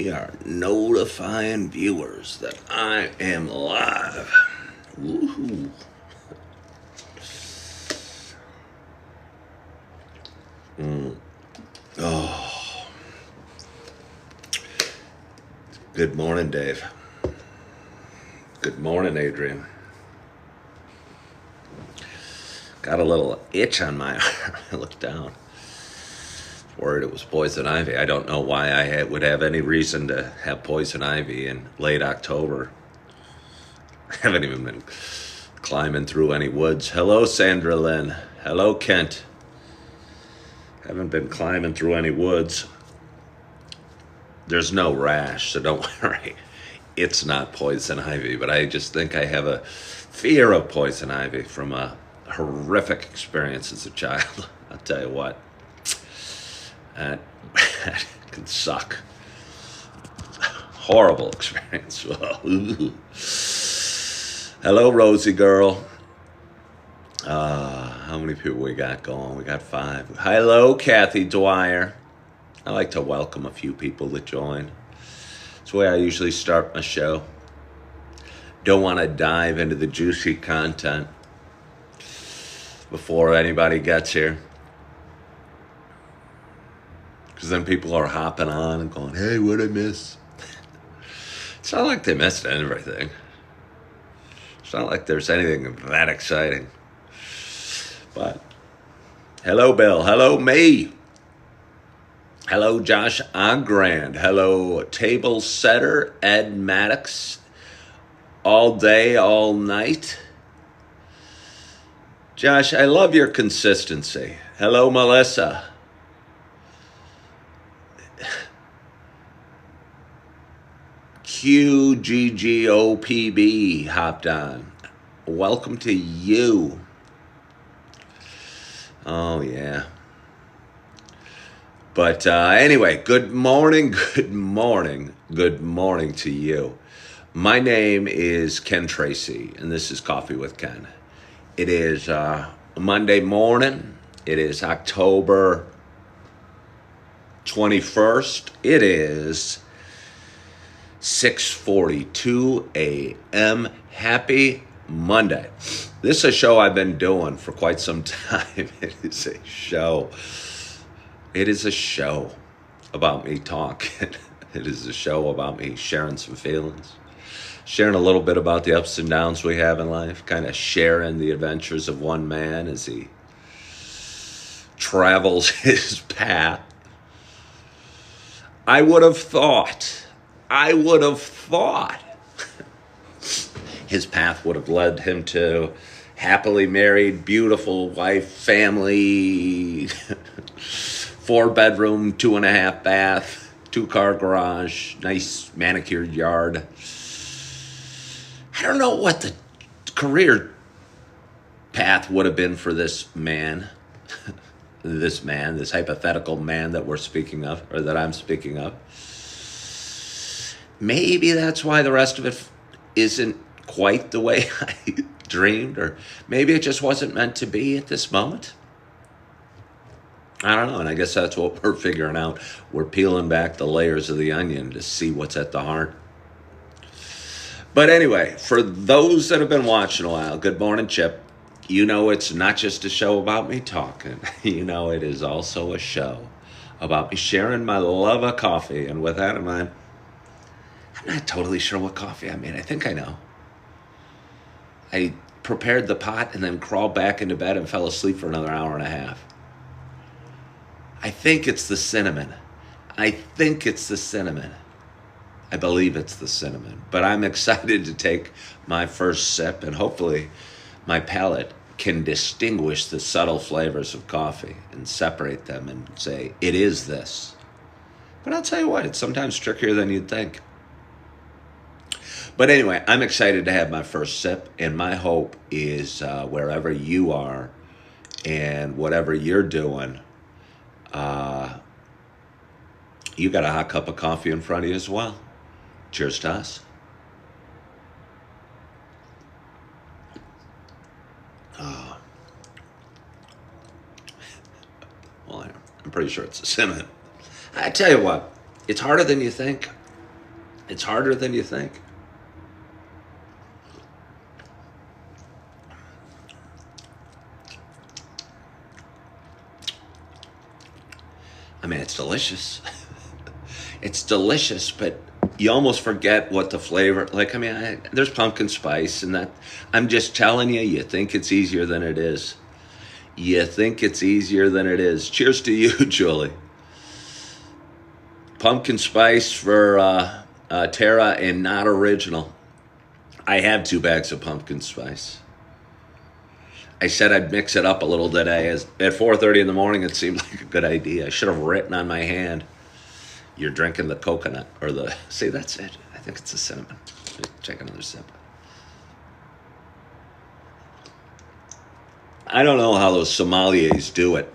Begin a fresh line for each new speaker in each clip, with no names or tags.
we are notifying viewers that I am live. Woohoo. Oh. Good morning, Dave. Good morning, Adrian. Got a little itch on my arm. I looked down. Worried it was poison ivy. I don't know why I would have any reason to have poison ivy in late October. I haven't even been climbing through any woods. Hello, Sandra Lynn. Hello, Kent. Haven't been climbing through any woods. There's no rash, so don't worry. It's not poison ivy, but I just think I have a fear of poison ivy from a horrific experience as a child. I'll tell you what. That can suck. Horrible experience. Hello, Rosie girl. How many people we got going? We got 5. Hello, Kathy Dwyer. I like to welcome a few people that join. It's the way I usually start my show. Don't want to dive into the juicy content before anybody gets here. Because then people are hopping on and going, hey, what'd I miss? It's not like they missed everything. It's not like there's anything that exciting. But, hello, Bill. Hello, me. Hello, Josh Ogrand. Hello, table setter, Ed Maddox. All day, all night. Josh, I love your consistency. Hello, Melissa. QGGOPB hopped on. Welcome to you. Oh, yeah. But anyway, good morning to you. My name is Ken Tracy, and this is Coffee with Ken. It is Monday morning. It is October 21st. It is 6:42 a.m. Happy Monday. This is a show I've been doing for quite some time. It is a show. It is a show about me talking. It is a show about me sharing some feelings, sharing a little bit about the ups and downs we have in life, kind of sharing the adventures of one man as he travels his path. I would have thought his path would have led him to happily married, beautiful wife, family, 4-bedroom, 2.5 bath, 2-car garage, nice manicured yard. I don't know what the career path would have been for this man, this hypothetical man that we're speaking of, or that I'm speaking of. Maybe that's why the rest of it isn't quite the way I dreamed, or maybe it just wasn't meant to be at this moment. I don't know, and I guess that's what we're figuring out. We're peeling back the layers of the onion to see what's at the heart. But anyway, for those that have been watching a while, good morning, Chip. You know it's not just a show about me talking. You know it is also a show about me sharing my love of coffee. And with that in mind, I'm not totally sure what coffee I made. I think I know. I prepared the pot and then crawled back into bed and fell asleep for another hour and a half. I think it's the cinnamon. I believe it's the cinnamon. But I'm excited to take my first sip, and hopefully my palate can distinguish the subtle flavors of coffee and separate them and say, it is this. But I'll tell you what, it's sometimes trickier than you'd think. But anyway, I'm excited to have my first sip, and my hope is wherever you are and whatever you're doing, you got a hot cup of coffee in front of you as well. Cheers to us. Well, I'm pretty sure it's a cinnamon. I tell you what, it's harder than you think. It's harder than you think. I mean, it's delicious. It's delicious, but you almost forget what the flavor. Like, I mean, there's pumpkin spice, and that. I'm just telling you, you think it's easier than it is. You think it's easier than it is. Cheers to you, Julie. Pumpkin spice for Tara, and not original. I have 2 bags of pumpkin spice. I said I'd mix it up a little today. At 4:30 in the morning, it seemed like a good idea. I should have written on my hand, "You're drinking the coconut," or the. See, that's it. I think it's the cinnamon. Take another sip. I don't know how those sommeliers do it.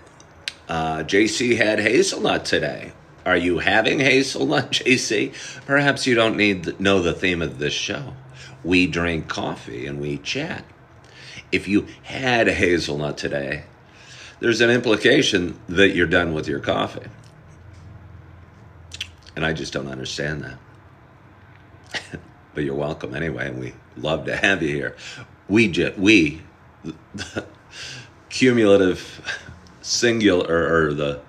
JC had hazelnut today. Are you having hazelnut, JC? Perhaps you don't know the theme of this show. We drink coffee and we chat. If you had a hazelnut today, there's an implication that you're done with your coffee. And I just don't understand that. But you're welcome anyway, and we love to have you here. We, the cumulative singular, or the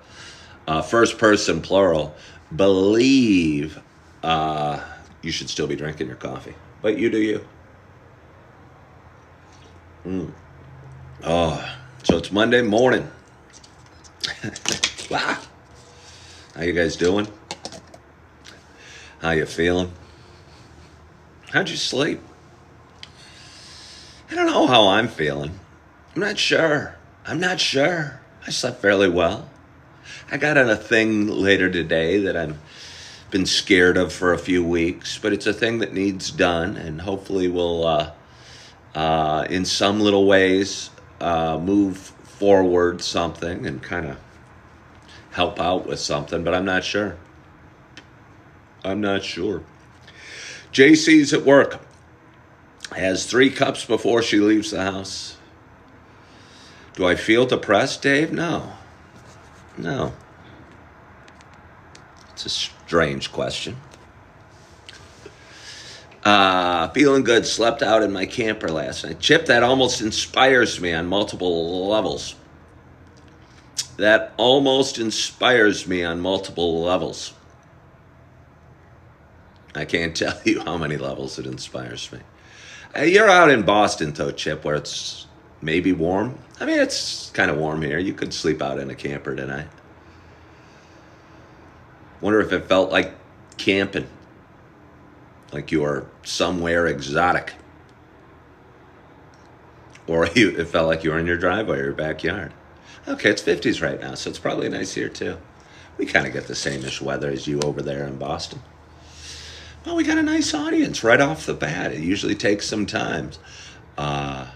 first person plural, believe you should still be drinking your coffee. But you do you. Oh, so it's Monday morning. Wow. How you guys doing? How you feeling? How'd you sleep? I don't know how I'm feeling. I'm not sure. I slept fairly well. I got on a thing later today that I've been scared of for a few weeks, but it's a thing that needs done, and hopefully will, in some little ways, move forward something and kind of help out with something, but I'm not sure. JC's at work. Has 3 cups before she leaves the house. Do I feel depressed, Dave? No. It's a strange question. Feeling good. Slept out in my camper last night. Chip, that almost inspires me on multiple levels. I can't tell you how many levels it inspires me. You're out in Boston, though, Chip, where it's maybe warm. I mean, it's kind of warm here. You could sleep out in a camper tonight. Wonder if it felt like camping, like you were somewhere exotic. Or it felt like you were in your driveway or your backyard. Okay, it's 50s right now, so it's probably nice here, too. We kind of get the same-ish weather as you over there in Boston. Well, we got a nice audience right off the bat. It usually takes some time for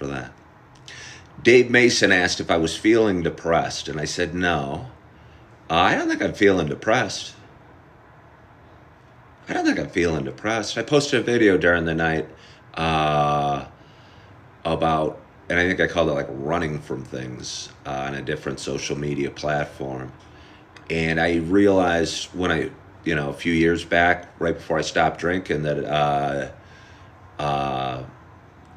that. Dave Mason asked if I was feeling depressed, and I said no. I don't think I'm feeling depressed. I posted a video during the night about, and I think I called it like running from things on a different social media platform. And I realized when a few years back, right before I stopped drinking, that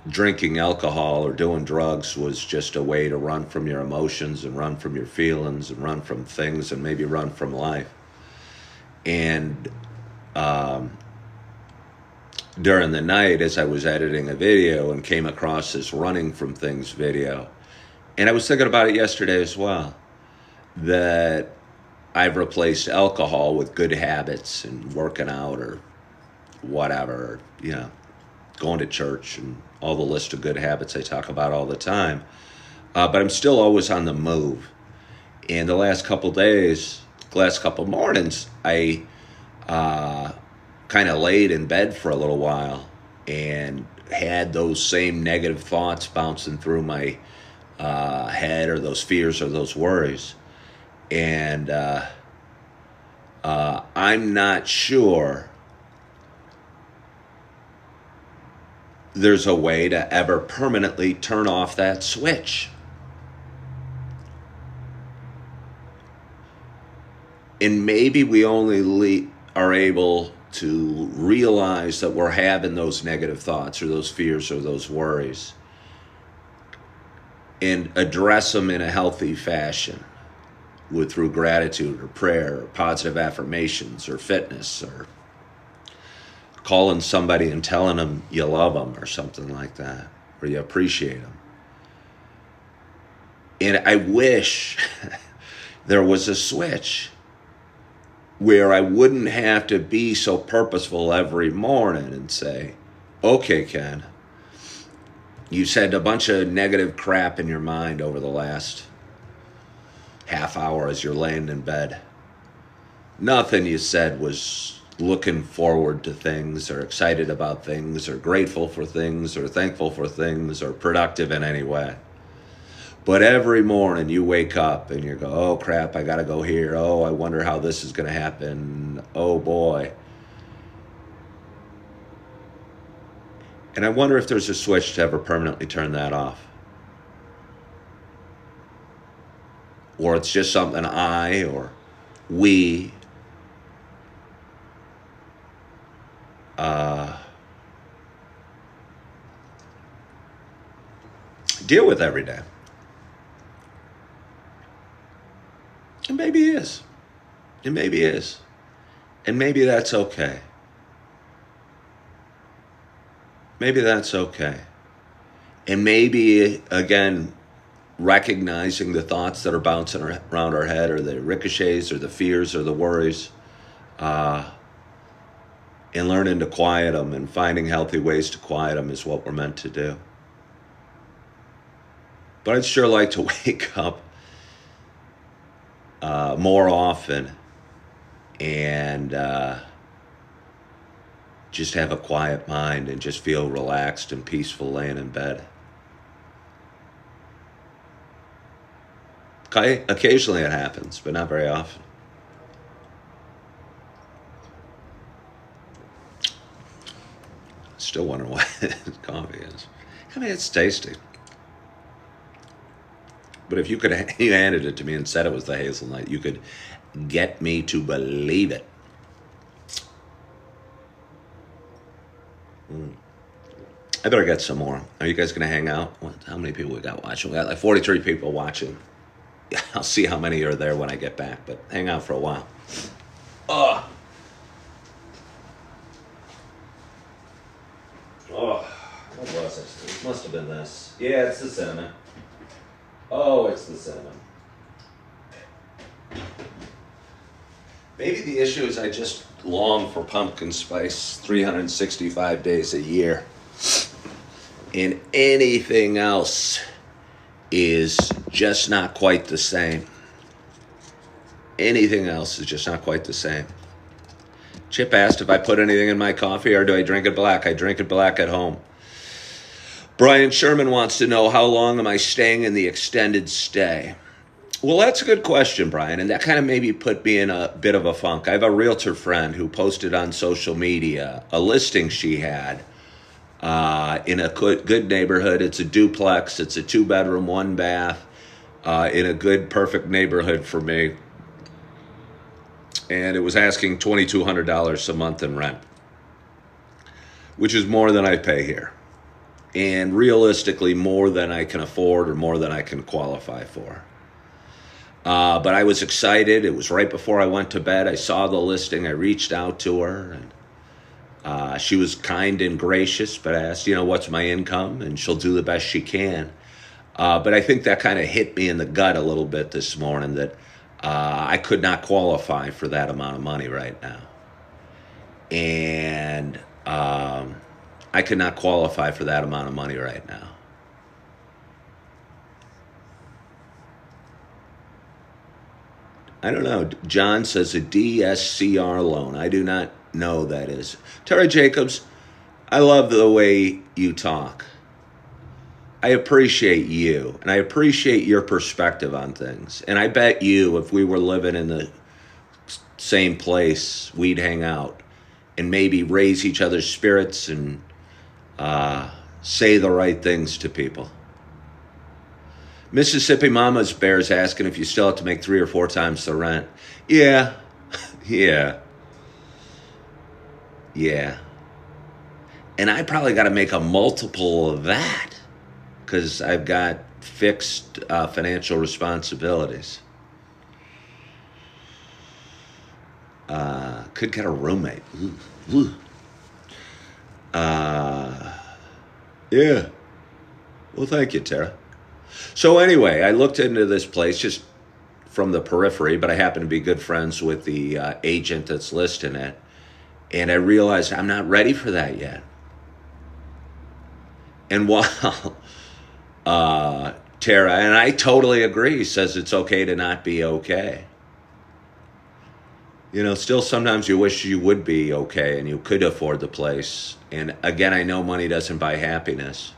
drinking alcohol or doing drugs was just a way to run from your emotions and run from your feelings and run from things and maybe run from life. And during the night, as I was editing a video and came across this running from things video, and I was thinking about it yesterday as well, that I've replaced alcohol with good habits and working out or whatever, going to church and all the list of good habits I talk about all the time. But I'm still always on the move. And the last couple mornings, I kind of laid in bed for a little while and had those same negative thoughts bouncing through my head, or those fears or those worries. And I'm not sure there's a way to ever permanently turn off that switch. And maybe we only are able to realize that we're having those negative thoughts or those fears or those worries and address them in a healthy fashion through gratitude or prayer or positive affirmations or fitness or calling somebody and telling them you love them or something like that, or you appreciate them. And I wish there was a switch where I wouldn't have to be so purposeful every morning and say, okay, Ken, you said a bunch of negative crap in your mind over the last half hour as you're laying in bed. Nothing you said was looking forward to things or excited about things or grateful for things or thankful for things or productive in any way. But every morning you wake up and you go, oh crap, I gotta go here. Oh, I wonder how this is gonna happen. Oh boy. And I wonder if there's a switch to ever permanently turn that off. Or it's just something I or we deal with every day. And maybe it is. And maybe it is. And maybe that's okay. Maybe that's okay. And maybe, again, recognizing the thoughts that are bouncing around our head or the ricochets or the fears or the worries, and learning to quiet them and finding healthy ways to quiet them is what we're meant to do. But I'd sure like to wake up more often and just have a quiet mind and just feel relaxed and peaceful laying in bed. Okay, occasionally it happens, but not very often. Still wondering what coffee is. I mean, it's tasty. But if you handed it to me and said it was the hazelnut, you could get me to believe it. I better get some more. Are you guys going to hang out? How many people we got watching? We got like 43 people watching. Yeah, I'll see how many are there when I get back, but hang out for a while. Oh, what was it? It must have been this. Yeah, it's the cinnamon. Oh, it's the cinnamon. Maybe the issue is I just long for pumpkin spice 365 days a year. And anything else is just not quite the same. Anything else is just not quite the same. Chip asked if I put anything in my coffee or do I drink it black? I drink it black at home. Brian Sherman wants to know, how long am I staying in the extended stay? Well, that's a good question, Brian, and that kind of maybe put me in a bit of a funk. I have a realtor friend who posted on social media a listing she had in a good neighborhood. It's a duplex. It's a 2-bedroom, 1-bath in a good, perfect neighborhood for me. And it was asking $2,200 a month in rent, which is more than I pay here. And realistically, more than I can afford or more than I can qualify for. But I was excited. It was right before I went to bed. I saw the listing. I reached out to her, and she was kind and gracious, but I asked, what's my income? And she'll do the best she can. But I think that kind of hit me in the gut a little bit this morning that I could not qualify for that amount of money right now. And I could not qualify for that amount of money right now. I don't know. John says a DSCR loan. I do not know what that is. Terry Jacobs, I love the way you talk. I appreciate you, and I appreciate your perspective on things. And I bet you, if we were living in the same place, we'd hang out and maybe raise each other's spirits and say the right things to people. Mississippi Mama's Bear's asking if you still have to make 3 or 4 times the rent. Yeah, Yeah. Yeah. And I probably got to make a multiple of that because I've got fixed financial responsibilities. Could get a roommate. Ooh, ooh. Uh, yeah. Well, thank you, Tara. So anyway, I looked into this place just from the periphery, but I happen to be good friends with the agent that's listing it, and I realized I'm not ready for that yet. And while Tara, and I totally agree, says it's okay to not be okay. Still sometimes you wish you would be okay and you could afford the place. And again, I know money doesn't buy happiness,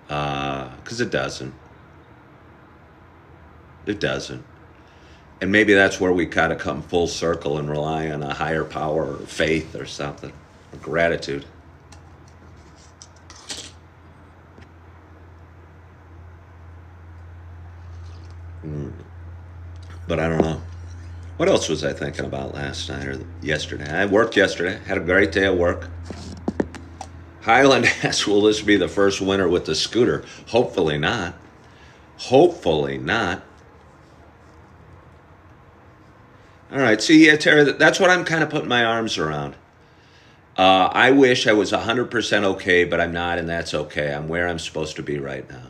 because it doesn't. It doesn't. And maybe that's where we kind of come full circle and rely on a higher power or faith or something, or gratitude. But I don't know. What else was I thinking about last night or yesterday? I worked yesterday, had a great day at work. Highland asks, will this be the first winter with the scooter? Hopefully not. Hopefully not. All right, see, yeah, Tara, that's what I'm kind of putting my arms around. I wish I was 100% okay, but I'm not, and that's okay. I'm where I'm supposed to be right now.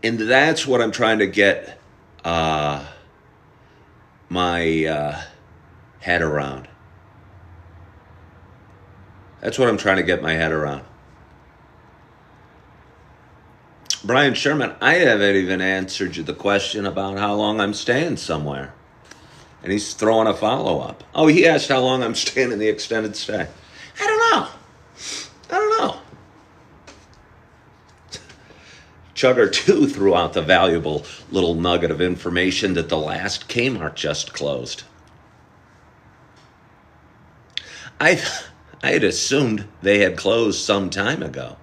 And that's what I'm trying to get my head around. That's what I'm trying to get my head around. Brian Sherman, I haven't even answered you the question about how long I'm staying somewhere. And he's throwing a follow-up. Oh, he asked how long I'm staying in the extended stay. I don't know. Chugger 2 threw out the valuable little nugget of information that the last Kmart just closed. I had assumed they had closed some time ago.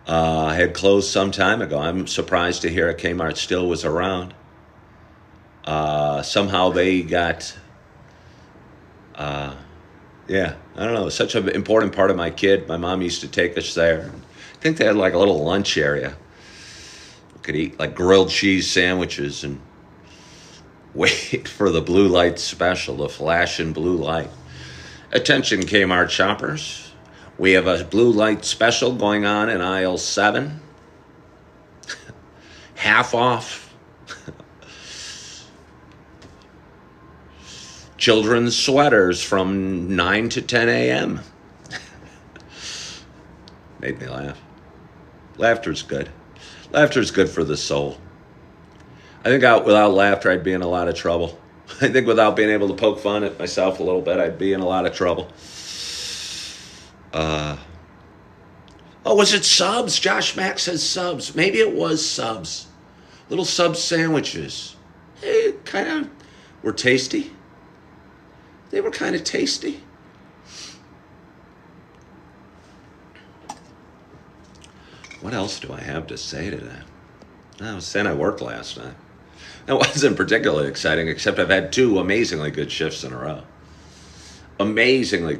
I'm surprised to hear a Kmart still was around. Somehow they got, I don't know, such an important part of my kid. My mom used to take us there. I think they had like a little lunch area. We could eat like grilled cheese sandwiches and wait for the blue light special, the flashing blue light. Attention Kmart shoppers. We have a blue light special going on in aisle 7. Half off. Children's sweaters from 9 to 10 a.m. Made me laugh. Laughter's good. Laughter's good for the soul. I think without laughter, I'd be in a lot of trouble. I think without being able to poke fun at myself a little bit, I'd be in a lot of trouble. Was it subs? Josh Mack says subs. Maybe it was subs. Little sub sandwiches. They kind of were tasty. They were kind of tasty. What else do I have to say to that? I was saying I worked last night. That wasn't particularly exciting, except I've had 2 amazingly good shifts in a row. Amazingly,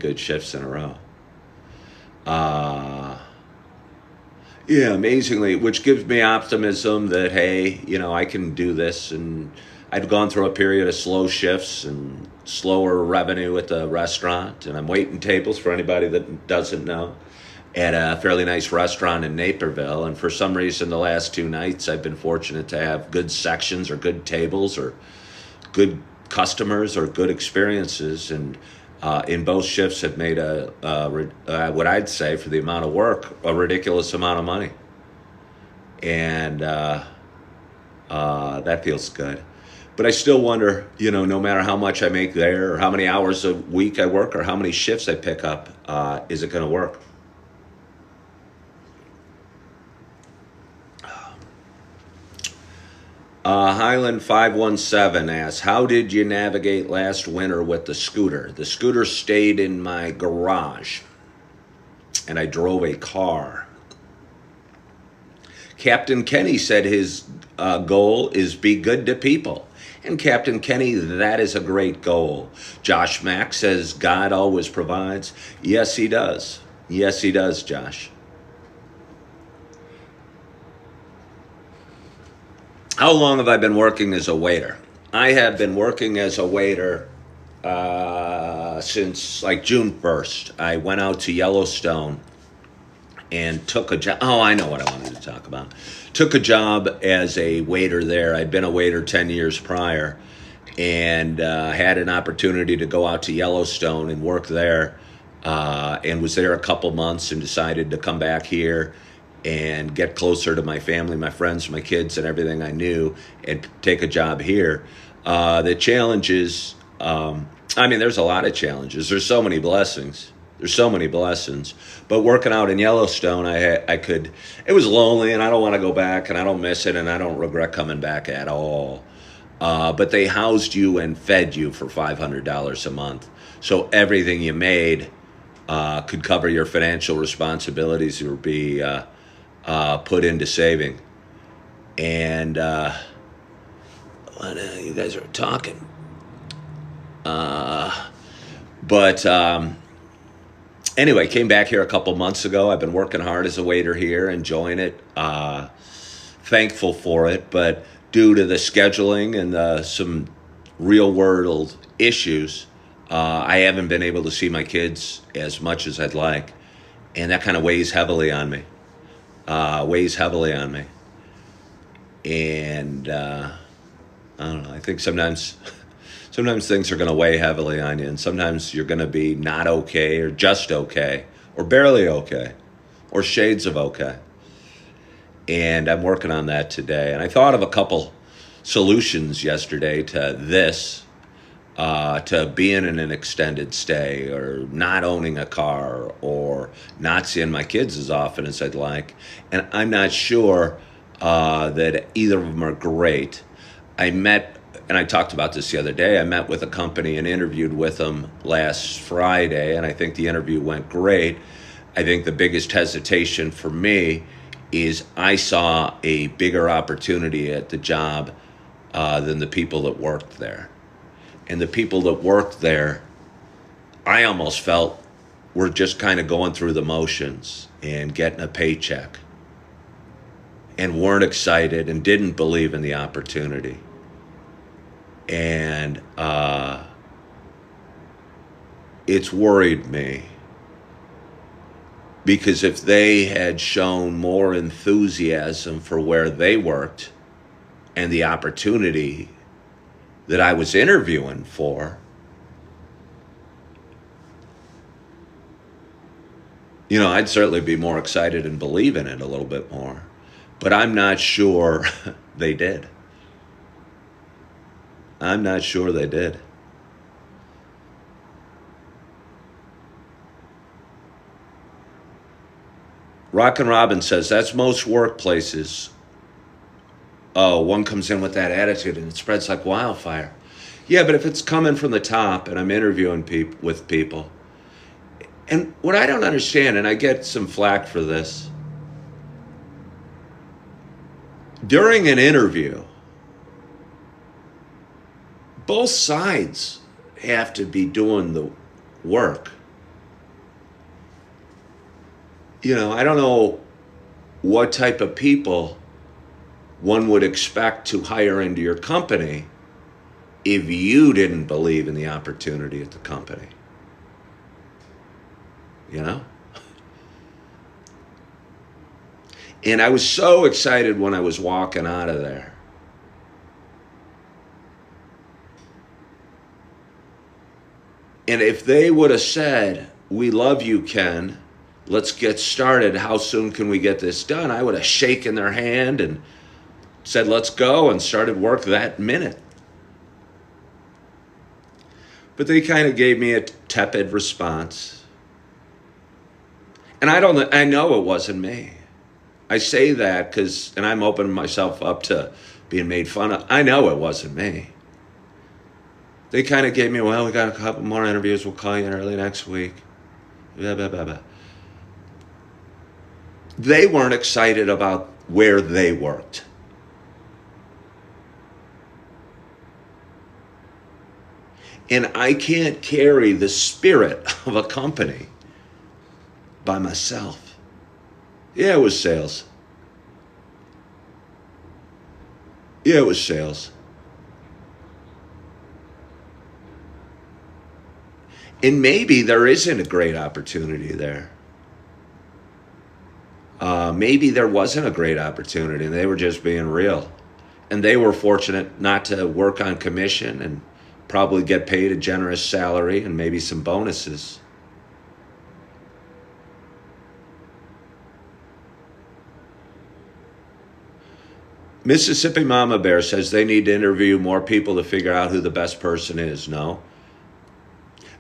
which gives me optimism that, hey, I can do this. And I'd gone through a period of slow shifts and slower revenue at the restaurant, and I'm waiting tables for anybody that doesn't know at a fairly nice restaurant in Naperville. And for some reason, the last 2 nights, I've been fortunate to have good sections or good tables or good customers or good experiences. And in both shifts have made what I'd say for the amount of work, a ridiculous amount of money. And that feels good. But I still wonder, no matter how much I make there or how many hours a week I work or how many shifts I pick up, is it going to work? Highland 517 asks, how did you navigate last winter with the scooter? The scooter stayed in my garage, and I drove a car. Captain Kenny said his goal is be good to people. And Captain Kenny, that is a great goal. Josh Mack says God always provides. Yes, he does. Yes, he does, Josh. How long have I been working as a waiter? I have been working as a waiter since like June 1st. I went out to Yellowstone and took a job. Oh, I know what I wanted to talk about. Took a job as a waiter there. I'd been a waiter 10 years prior and had an opportunity to go out to Yellowstone and work there, and was there a couple months and decided to come back here and get closer to my family, my friends, my kids, and everything I knew, and take a job here. The challenges, there's a lot of challenges. There's so many blessings. There's so many blessings. But working out in Yellowstone, it was lonely, and I don't want to go back, and I don't miss it, and I don't regret coming back at all. But they housed you and fed you for $500 a month. So everything you made could cover your financial responsibilities or be put into saving. And you guys are talking. But anyway, came back here a couple months ago. I've been working hard as a waiter here, enjoying it. Thankful for it, but due to the scheduling and some real world issues, I haven't been able to see my kids as much as I'd like, and that kind of weighs heavily on me. And I don't know. I think sometimes things are going to weigh heavily on you, and sometimes you're going to be not okay or just okay or barely okay or shades of okay. And I'm working on that today. And I thought of a couple solutions yesterday to this, to being in an extended stay or not owning a car or not seeing my kids as often as I'd like. And I'm not sure that either of them are great. And I talked about this the other day, I met with a company and interviewed with them last Friday, and I think the interview went great. I think the biggest hesitation for me is I saw a bigger opportunity at the job than the people that worked there. And the people that worked there, I almost felt were just kind of going through the motions and getting a paycheck and weren't excited and didn't believe in the opportunity. And it's worried me, because if they had shown more enthusiasm for where they worked and the opportunity that I was interviewing for, I'd certainly be more excited and believe in it a little bit more. But I'm not sure they did. I'm not sure they did. Rockin' Robin says, that's most workplaces. Oh, one comes in with that attitude and it spreads like wildfire. Yeah, but if it's coming from the top and I'm interviewing with people, and what I don't understand, and I get some flack for this, during an interview, both sides have to be doing the work. I don't know what type of people one would expect to hire into your company if you didn't believe in the opportunity at the company. And I was so excited when I was walking out of there. And if they would have said, we love you, Ken, let's get started, how soon can we get this done? I would have shaken their hand and said, let's go, and started work that minute. But they kind of gave me a tepid response. And I know it wasn't me. I say that and I'm opening myself up to being made fun of. I know it wasn't me. They kind of gave me, well, we got a couple more interviews, we'll call you in early next week. Blah, blah, blah, blah. They weren't excited about where they worked. And I can't carry the spirit of a company by myself. Yeah, it was sales. Yeah, it was sales. And maybe there isn't a great opportunity there. Maybe there wasn't a great opportunity. They were just being real. And they were fortunate not to work on commission and probably get paid a generous salary and maybe some bonuses. Mississippi Mama Bear says they need to interview more people to figure out who the best person is. No.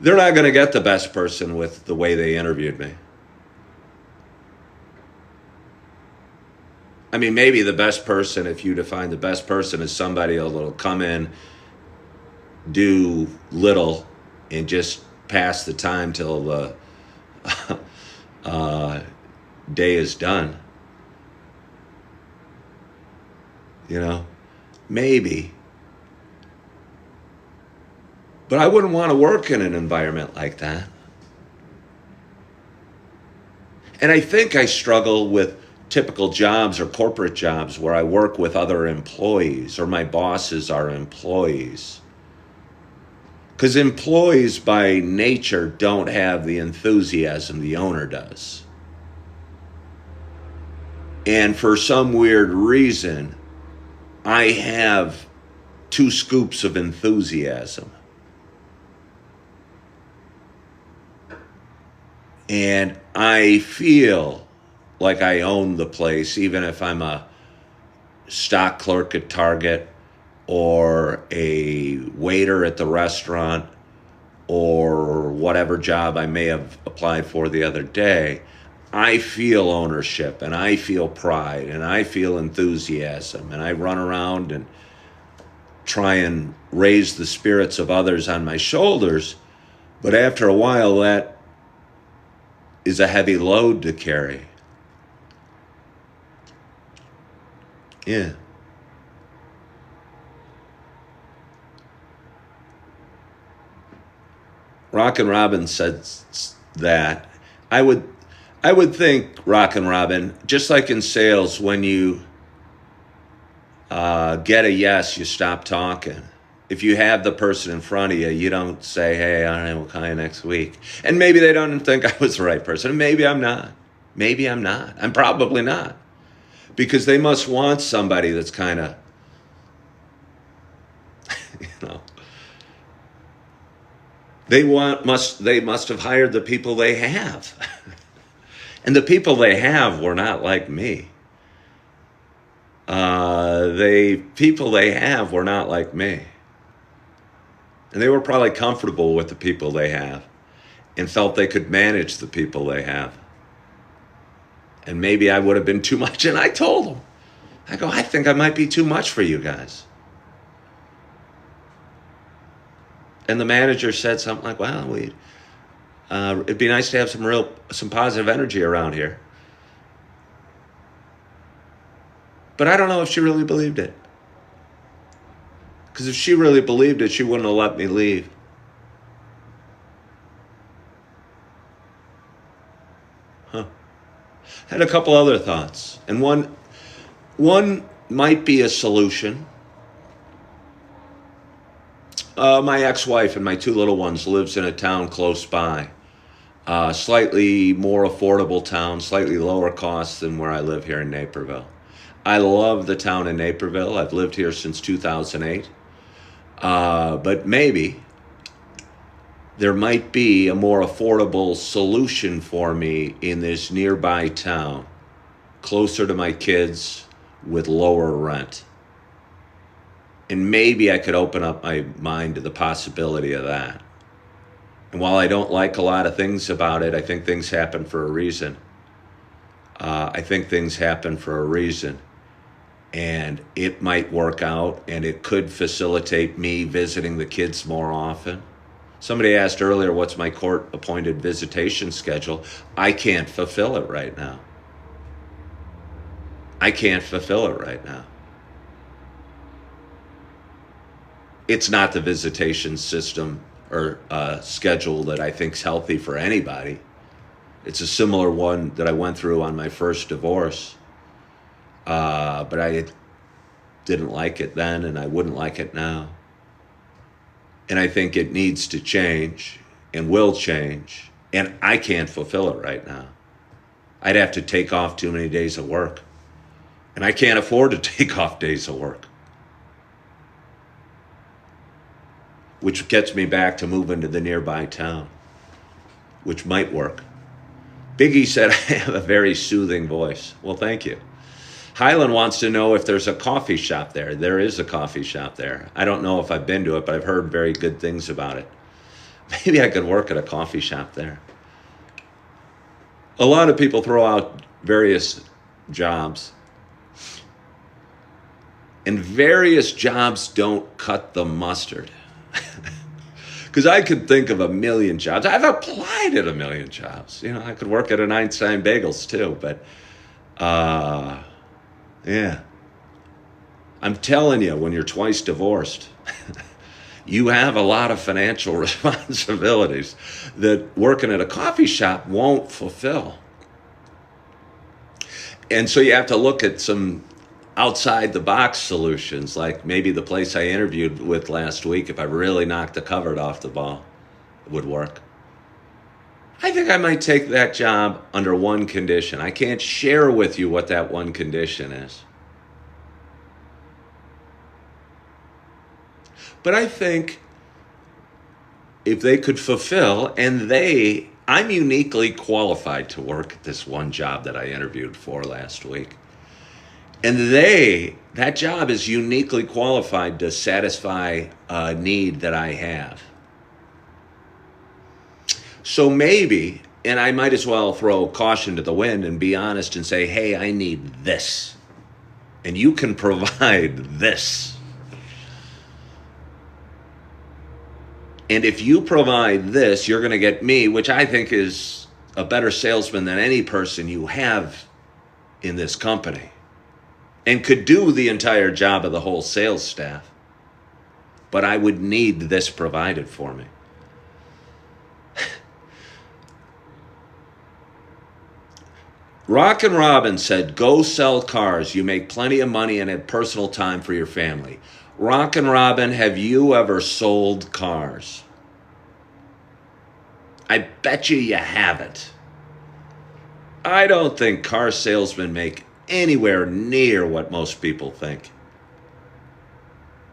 They're not going to get the best person with the way they interviewed me. I mean, maybe the best person, if you define the best person as somebody that'll come in, do little, and just pass the time till the day is done. You know, maybe. But I wouldn't want to work in an environment like that. And I think I struggle with typical jobs or corporate jobs where I work with other employees or my bosses are employees. Because employees by nature don't have the enthusiasm the owner does. And for some weird reason, I have 2 scoops of enthusiasm. And I feel like I own the place, even if I'm a stock clerk at Target or a waiter at the restaurant or whatever job I may have applied for the other day. I feel ownership and I feel pride and I feel enthusiasm, and I run around and try and raise the spirits of others on my shoulders. But after a while, that is a heavy load to carry. Yeah. Rockin' Robin said that. I would think, Rockin' Robin, just like in sales, when you get a yes, you stop talking. If you have the person in front of you, you don't say, hey, all right, we'll call you next week. And maybe they don't think I was the right person. Maybe I'm not. Maybe I'm not. I'm probably not. Because they must want somebody that's kind of, you know, they must have hired the people they have. And the people they have were not like me. People they have were not like me. And they were probably comfortable with the people they have and felt they could manage the people they have. And maybe I would have been too much. And I told them, I go, I think I might be too much for you guys. And the manager said something like, well, it'd be nice to have some positive energy around here. But I don't know if she really believed it. Because if she really believed it, she wouldn't have let me leave. Huh. Had a couple other thoughts. And one might be a solution. My ex-wife and my 2 little ones lives in a town close by. Slightly more affordable town, slightly lower cost than where I live here in Naperville. I love the town in Naperville. I've lived here since 2008. But maybe there might be a more affordable solution for me in this nearby town, closer to my kids with lower rent. And maybe I could open up my mind to the possibility of that. And while I don't like a lot of things about it, I think things happen for a reason. And it might work out, and it could facilitate me visiting the kids more often. Somebody asked earlier, what's my court-appointed visitation schedule? I can't fulfill it right now. It's not the visitation system or schedule that I think is healthy for anybody. It's a similar one that I went through on my first divorce, but I didn't like it then, and I wouldn't like it now. And I think it needs to change and will change, and I can't fulfill it right now. I'd have to take off too many days of work, and I can't afford to take off days of work. Which gets me back to moving to the nearby town, which might work. Biggie said, I have a very soothing voice. Well, thank you. Highland wants to know if there's a coffee shop there. There is a coffee shop there. I don't know if I've been to it, but I've heard very good things about it. Maybe I could work at a coffee shop there. A lot of people throw out various jobs. And various jobs don't cut the mustard. Because I could think of a million jobs. I've applied at a million jobs. You know, I could work at an Einstein Bagels too, but yeah. I'm telling you, when you're twice divorced, you have a lot of financial responsibilities that working at a coffee shop won't fulfill. And so you have to look at some outside the box solutions, like maybe the place I interviewed with last week, if I really knocked the cover off the ball, it would work. I think I might take that job under one condition. I can't share with you what that one condition is. But I think if they could fulfill, and I'm uniquely qualified to work at this one job that I interviewed for last week. And that job is uniquely qualified to satisfy a need that I have. So maybe, and I might as well throw caution to the wind and be honest and say, hey, I need this. And you can provide this. And if you provide this, you're going to get me, which I think is a better salesman than any person you have in this company. And could do the entire job of the whole sales staff. But I would need this provided for me. Rockin' Robin said, go sell cars. You make plenty of money and have personal time for your family. Rockin' Robin, have you ever sold cars? I bet you haven't. I don't think car salesmen make anywhere near what most people think.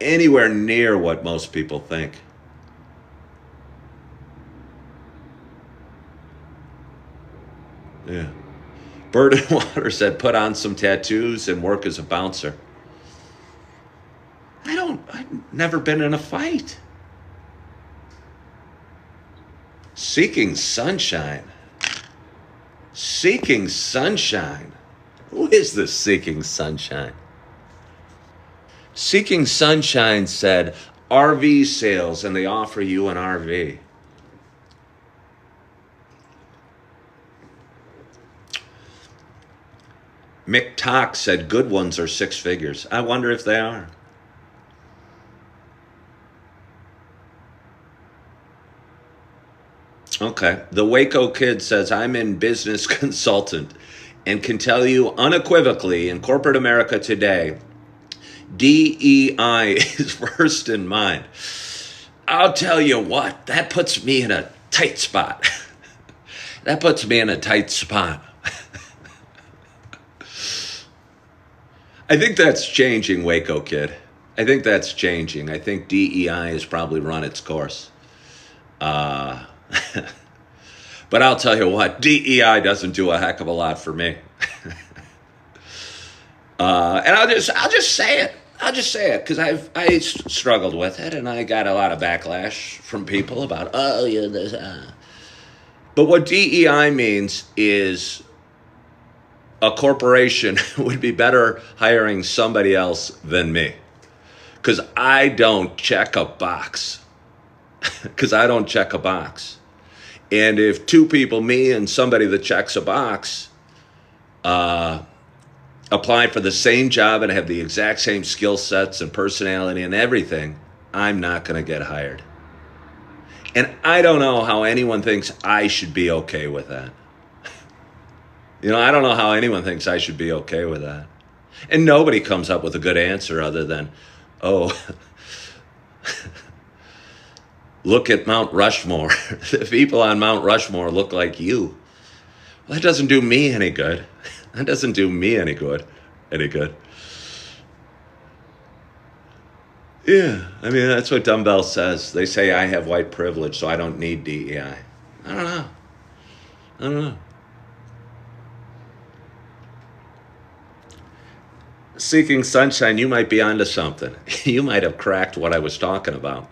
Anywhere near what most people think. Yeah. Bird and Water said, put on some tattoos and work as a bouncer. I've never been in a fight. Seeking sunshine. Seeking sunshine. Who is this Seeking Sunshine? Seeking Sunshine said, RV sales, and they offer you an RV. Mick Tock said, good ones are 6 figures. I wonder if they are. Okay. The Waco Kid says, I'm in business consultant and can tell you unequivocally in corporate America today, DEI is first in mind. I'll tell you what, that puts me in a tight spot. That puts me in a tight spot. I think that's changing, Waco Kid. I think that's changing. I think DEI has probably run its course. But I'll tell you what, DEI doesn't do a heck of a lot for me. And I'll just say it. I'll just say it because I struggled with it and I got a lot of backlash from people about, oh, yeah, this. But what DEI means is a corporation would be better hiring somebody else than me because I don't check a box. And if 2 people, me and somebody that checks a box, apply for the same job and have the exact same skill sets and personality and everything, I'm not going to get hired. And I don't know how anyone thinks I should be okay with that. I don't know how anyone thinks I should be okay with that. And nobody comes up with a good answer other than, oh, look at Mount Rushmore. The people on Mount Rushmore look like you. Well, that doesn't do me any good. That doesn't do me any good. Yeah, I mean, that's what Dumbbell says. They say I have white privilege, so I don't need DEI. I don't know. Seeking Sunshine, you might be onto something. You might have cracked what I was talking about.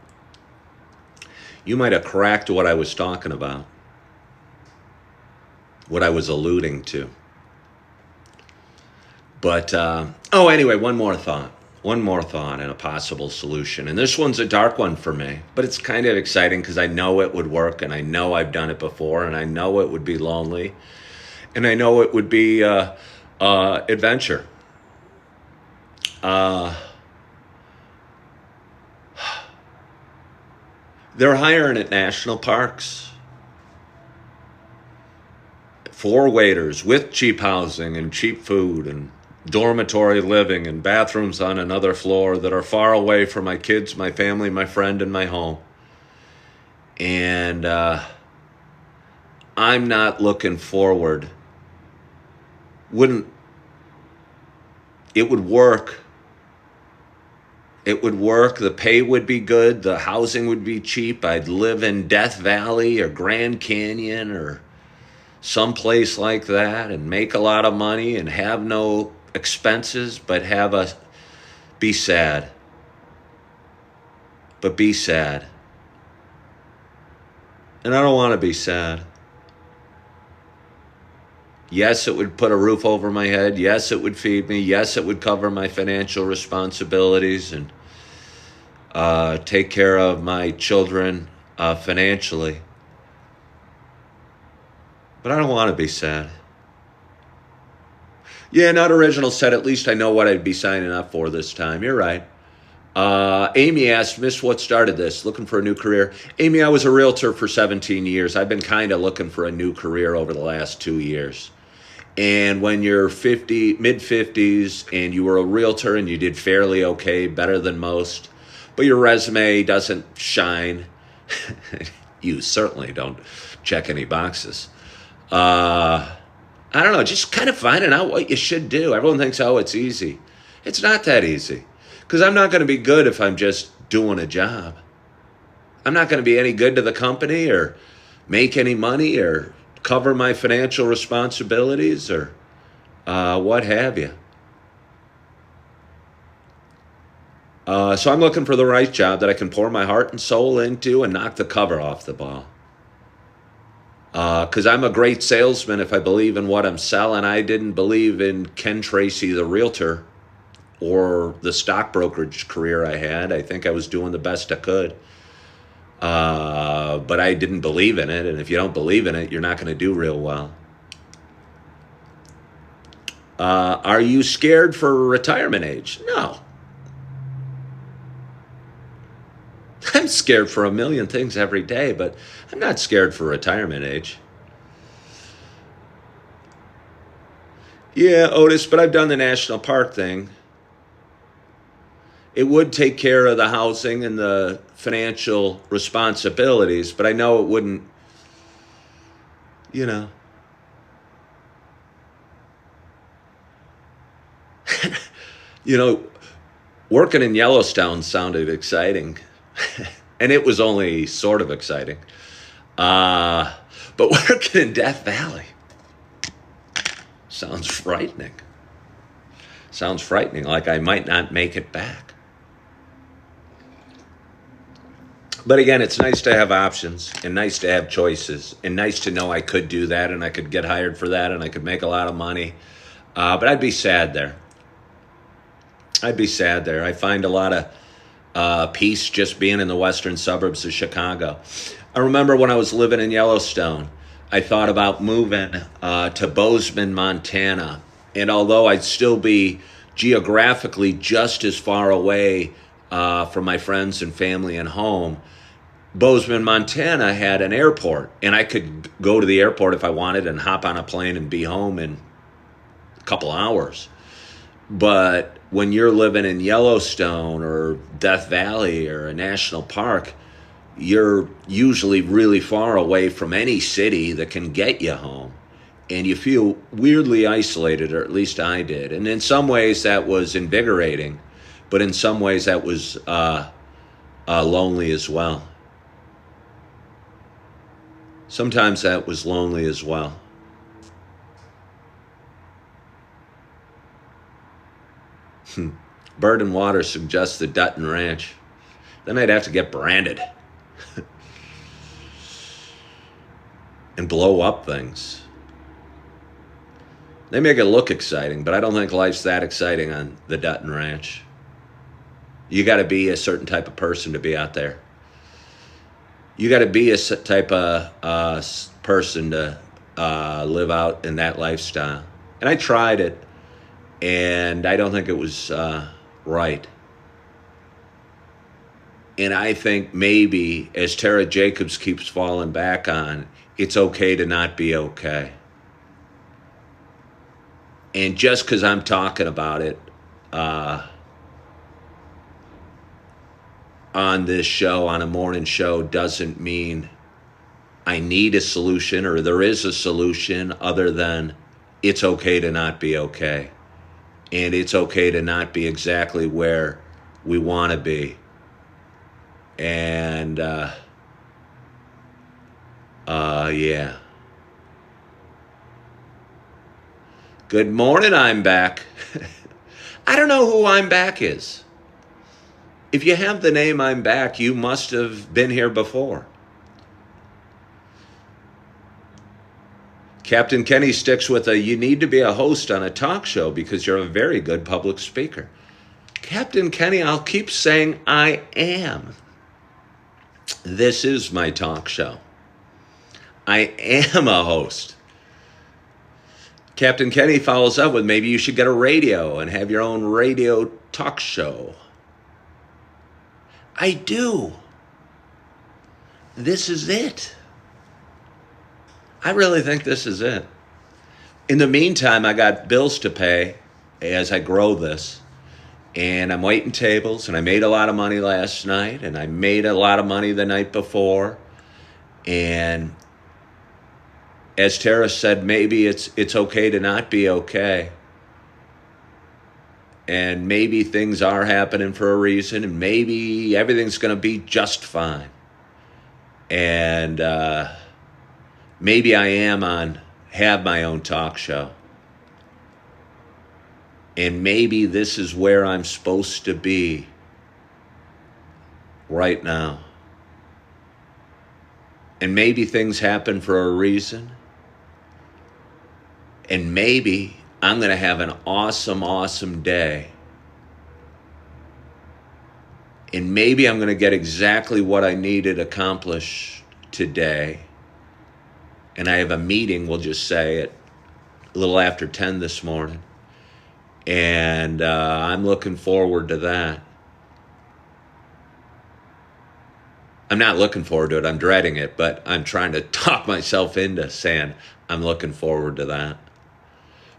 What I was alluding to. But, anyway, one more thought and a possible solution. And this one's a dark one for me, but it's kind of exciting because I know it would work, and I know I've done it before, and I know it would be lonely, and I know it would be adventure. They're hiring at national parks 4 waiters with cheap housing and cheap food and dormitory living and bathrooms on another floor that are far away from my kids, my family, my friend, and my home. And I'm not looking forward. It would work. It would work. The pay would be good. The housing would be cheap. I'd live in Death Valley or Grand Canyon or someplace like that and make a lot of money and have no expenses, but be sad. But be sad. And I don't want to be sad. Yes, it would put a roof over my head. Yes, it would feed me. Yes, it would cover my financial responsibilities and take care of my children financially. But I don't want to be sad. Yeah, Not Original said, at least I know what I'd be signing up for this time. You're right. Amy asked, Miss, what started this? Looking for a new career. Amy, I was a realtor for 17 years. I've been kind of looking for a new career over the last 2 years. And when you're mid-50s, and you were a realtor and you did fairly okay, better than most, but your resume doesn't shine, you certainly don't check any boxes. I don't know, just kind of finding out what you should do. Everyone thinks, oh, it's easy. It's not that easy, because I'm not going to be good if I'm just doing a job. I'm not going to be any good to the company or make any money or cover my financial responsibilities or what have you. So I'm looking for the right job that I can pour my heart and soul into and knock the cover off the ball. Because I'm a great salesman if I believe in what I'm selling. I didn't believe in Ken Tracy, the realtor, or the stock brokerage career I had. I think I was doing the best I could. But I didn't believe in it. And if you don't believe in it, you're not going to do real well. Are you scared for retirement age? No. I'm scared for a million things every day, but I'm not scared for retirement age. Yeah, Otis, but I've done the national park thing. It would take care of the housing and the financial responsibilities, but I know it wouldn't, working in Yellowstone sounded exciting. And it was only sort of exciting. But working in Death Valley sounds frightening. Like I might not make it back. But again, it's nice to have options and nice to have choices and nice to know I could do that and I could get hired for that and I could make a lot of money. But I'd be sad there. I find a lot of peace just being in the western suburbs of Chicago. I remember when I was living in Yellowstone, I thought about moving to Bozeman, Montana. And although I'd still be geographically just as far away from my friends and family and home, Bozeman, Montana had an airport, and I could go to the airport if I wanted and hop on a plane and be home in a couple hours. But when you're living in Yellowstone or Death Valley or a national park, you're usually really far away from any city that can get you home. And you feel weirdly isolated, or at least I did. And in some ways that was invigorating, but in some ways that was lonely as well. Sometimes that was lonely as well. Bird and Water suggests the Dutton Ranch. Then I'd have to get branded and blow up things. They make it look exciting, but I don't think life's that exciting on the Dutton Ranch. You got to be a certain type of person to be out there. You got to be a type of person to live out in that lifestyle. And I tried it, and I don't think it was right. And I think maybe, as Tara Jacobs keeps falling back on, it's okay to not be okay. And just because I'm talking about it on this show, on a morning show, doesn't mean I need a solution or there is a solution other than it's okay to not be okay. And it's okay to not be exactly where we want to be. And, yeah. Good morning, I'm back. I don't know who I'm back is. If you have the name I'm back, you must have been here before. Captain Kenny sticks with you need to be a host on a talk show because you're a very good public speaker. Captain Kenny, I'll keep saying I am. This is my talk show. I am a host. Captain Kenny follows up with, maybe you should get a radio and have your own radio talk show. I do. This is it. I really think this is it. In the meantime, I got bills to pay as I grow this. And I'm waiting tables, and I made a lot of money last night, and I made a lot of money the night before. And as Tara said, maybe it's okay to not be okay. And maybe things are happening for a reason, and maybe everything's going to be just fine. And maybe I have my own talk show. And maybe this is where I'm supposed to be right now. And maybe things happen for a reason. And maybe I'm going to have an awesome, awesome day. And maybe I'm going to get exactly what I needed accomplished today. And I have a meeting, we'll just say, at a little after 10 this morning. And I'm looking forward to that. I'm not looking forward to it. I'm dreading it, but I'm trying to talk myself into saying I'm looking forward to that.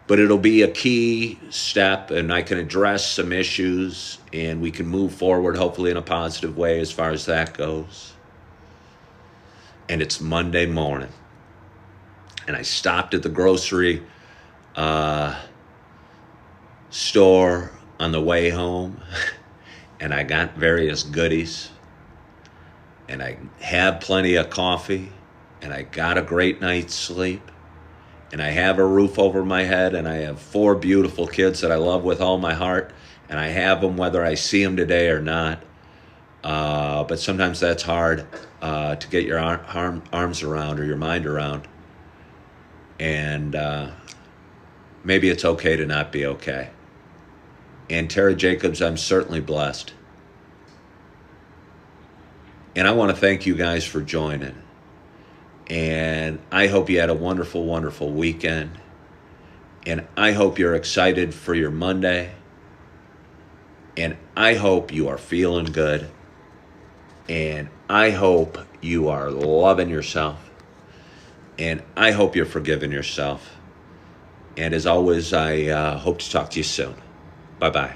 But it'll be a key step, and I can address some issues, and we can move forward, hopefully in a positive way as far as that goes. And it's Monday morning. And I stopped at the grocery store on the way home, and I got various goodies, and I had plenty of coffee, and I got a great night's sleep, and I have a roof over my head, and I have 4 beautiful kids that I love with all my heart, and I have them whether I see them today or not. But sometimes that's hard to get your arms around or your mind around. And maybe it's okay to not be okay. And Tara Jacobs, I'm certainly blessed. And I want to thank you guys for joining. And I hope you had a wonderful, wonderful weekend. And I hope you're excited for your Monday. And I hope you are feeling good. And I hope you are loving yourself. And I hope you're forgiving yourself. And as always, I hope to talk to you soon. Bye bye.